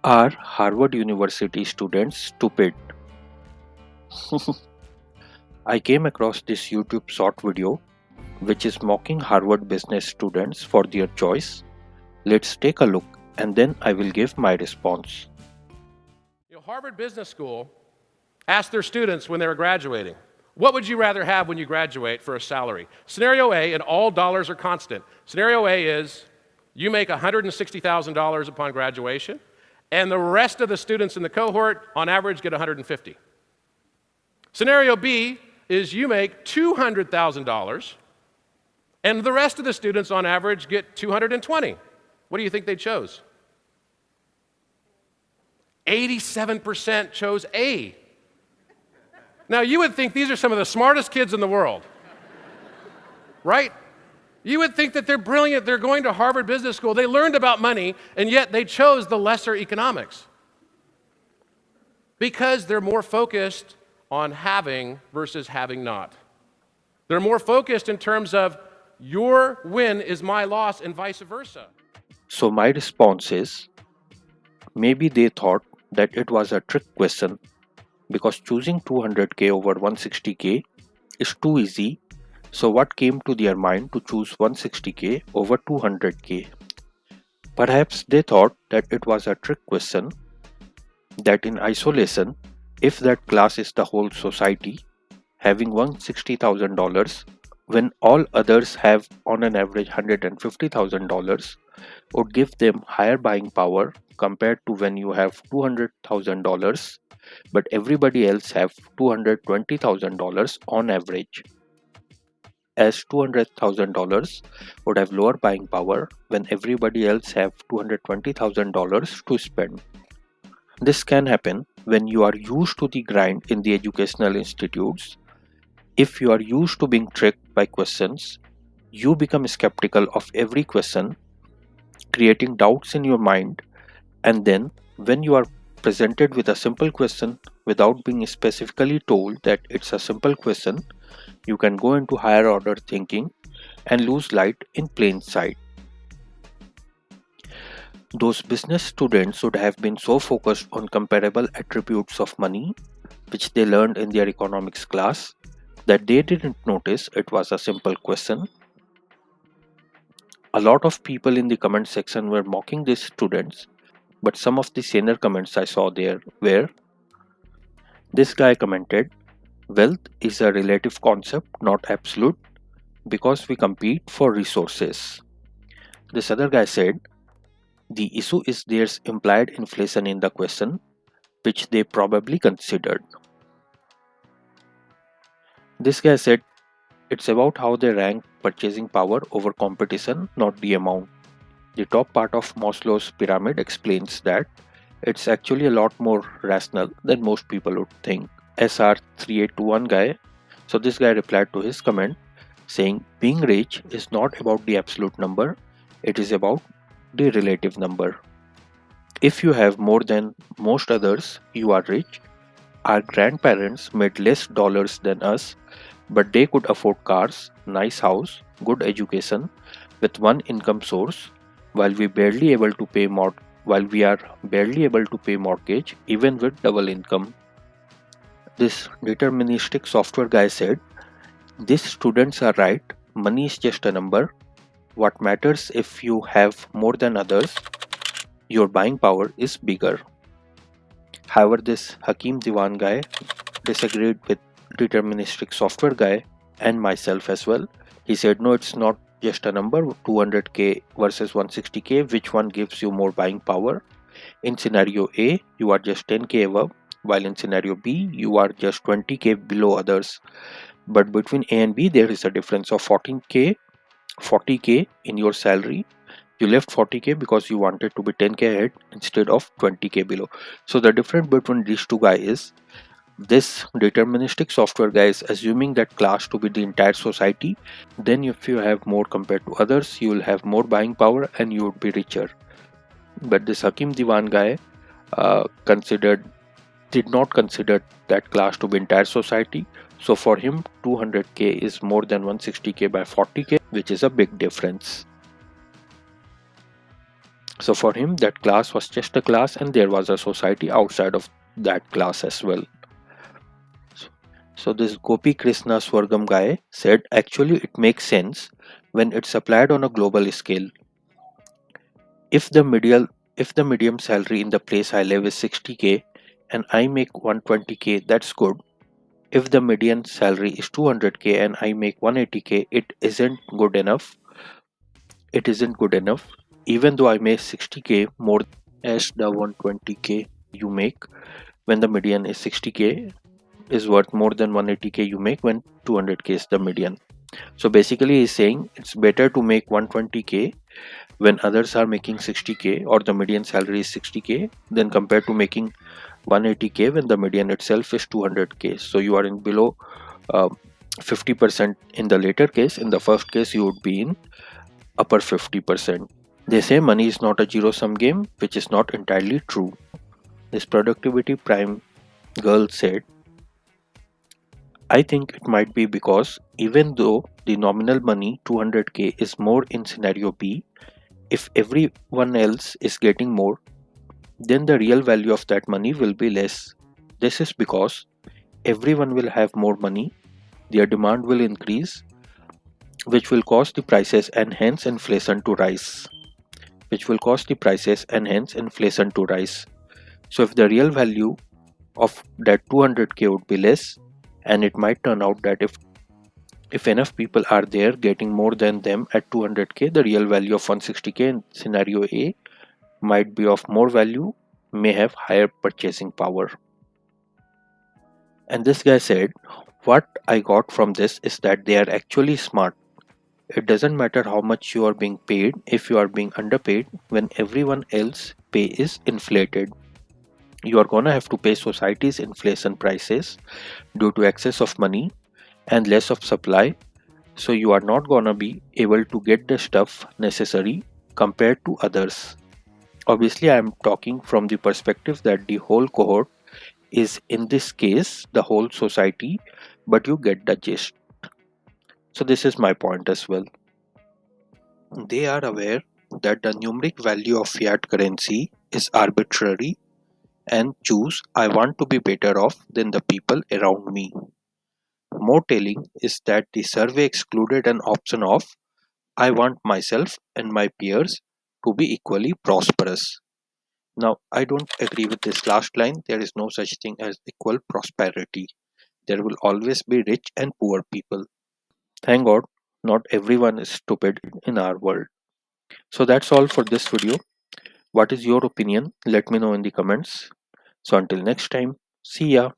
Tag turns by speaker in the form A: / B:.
A: Are Harvard University students stupid? I came across this YouTube short video which is mocking Harvard business students for their choice. Let's take a look and then I will give my response.
B: Harvard Business School asked their students when they were graduating, what would you rather have when you graduate for a salary? Scenario A, and all dollars are constant. Scenario A is you make $160,000 upon graduation, and the rest of the students in the cohort, on average, get $150,000. Scenario B is you make $200,000, and the rest of the students, on average, get $220,000. What do you think they chose? 87% chose A. Now, you would think these are some of the smartest kids in the world, right? You would think that they're brilliant, they're going to Harvard Business School, they learned about money, and yet they chose the lesser economics. Because they're more focused on having versus having not. They're more focused in terms of your win is my loss and vice versa.
A: So my response is, maybe they thought that it was a trick question because choosing 200k over 160k is too easy. So what came to their mind to choose 160k over 200k? Perhaps they thought that it was a trick question, that in isolation, if that class is the whole society, having $160,000 when all others have on an average $150,000 would give them higher buying power compared to when you have $200,000 but everybody else have $220,000 on average, as $200,000 would have lower buying power when everybody else have $220,000 to spend. This can happen when you are used to the grind in the educational institutes. If you are used to being tricked by questions, you become skeptical of every question, creating doubts in your mind, and then when you are presented with a simple question without being specifically told that it's a simple question, you can go into higher order thinking and lose light in plain sight. Those business students should have been so focused on comparable attributes of money, which they learned in their economics class, that they didn't notice it was a simple question. A lot of people in the comment section were mocking these students, but some of the senior comments I saw there were, this guy commented, wealth is a relative concept, not absolute, because we compete for resources. This other guy said, the issue is there's implied inflation in the question, which they probably considered. This guy said, it's about how they rank purchasing power over competition, not the amount. The top part of Maslow's pyramid explains that it's actually a lot more rational than most people would think. SR3821 guy, so this guy replied to his comment saying, being rich is not about the absolute number, it is about the relative number. If you have more than most others, you are rich. Our grandparents made less dollars than us, but they could afford cars, nice house, good education with one income source, while we are barely able to pay mortgage even with double income. This deterministic software guy said, these students are right, money is just a number. What matters if you have more than others, your buying power is bigger. However, this Hakim Diwan guy disagreed with deterministic software guy and myself as well. He said, no, it's not just a number, 200k versus 160k, which one gives you more buying power? In scenario A, you are just 10k above, while in scenario B, you are just 20k below others. But between A and B, there is a difference of 40k in your salary. You left 40k because you wanted to be 10k ahead instead of 20k below. So the difference between these two guys is, this deterministic software guy is assuming that class to be the entire society. Then if you have more compared to others, you will have more buying power and you would be richer. But this Hakim Diwan guy did not consider that class to be entire society. So for him, 200k is more than 160k by 40k, which is a big difference. So for him, that class was just a class, and there was a society outside of that class as well. So, so this Gopi Krishna Swargam guy said actually it makes sense when it's applied on a global scale. If the medial if the medium salary in the place I live is 60k and I make 120k, that's good. If the median salary is 200k and I make 180k, it isn't good enough. Even though I make 60k more as the 120k you make when the median is 60k is worth more than 180k you make when 200k is the median. So basically he's saying it's better to make 120k when others are making 60k or the median salary is 60k then compared to making 180k when the median itself is 200k. So you are in below uh, 50% in the later case. In the first case you would be in upper 50%. They say money is not a zero sum game, which is not entirely true. This productivity prime girl said, I think it might be because even though the nominal money 200k is more in scenario B, if everyone else is getting more, then the real value of that money will be less. This is because everyone will have more money, their demand will increase, which will cause the prices and hence inflation to rise. Which will cause the prices and hence inflation to rise. So if the real value of that 200k would be less, and it might turn out that if enough people are there getting more than them at 200k, the real value of 160k in scenario A might be of more value, may have higher purchasing power. And this guy said, what I got from this is that they are actually smart. It doesn't matter how much you are being paid if you are being underpaid when everyone else pay is inflated. You are gonna have to pay society's inflation prices due to excess of money and less of supply, so you are not gonna be able to get the stuff necessary compared to others. Obviously, I am talking from the perspective that the whole cohort is in this case the whole society, but you get the gist. So, this is my point as well. They are aware that the numeric value of fiat currency is arbitrary and choose I want to be better off than the people around me. More telling is that the survey excluded an option of I want myself and my peers to be equally prosperous. Now, I don't agree with this last line. There is no such thing as equal prosperity. There will always be rich and poor people. Thank God, not everyone is stupid in our world. So that's all for this video. What is your opinion? Let me know in the comments. So until next time, see ya.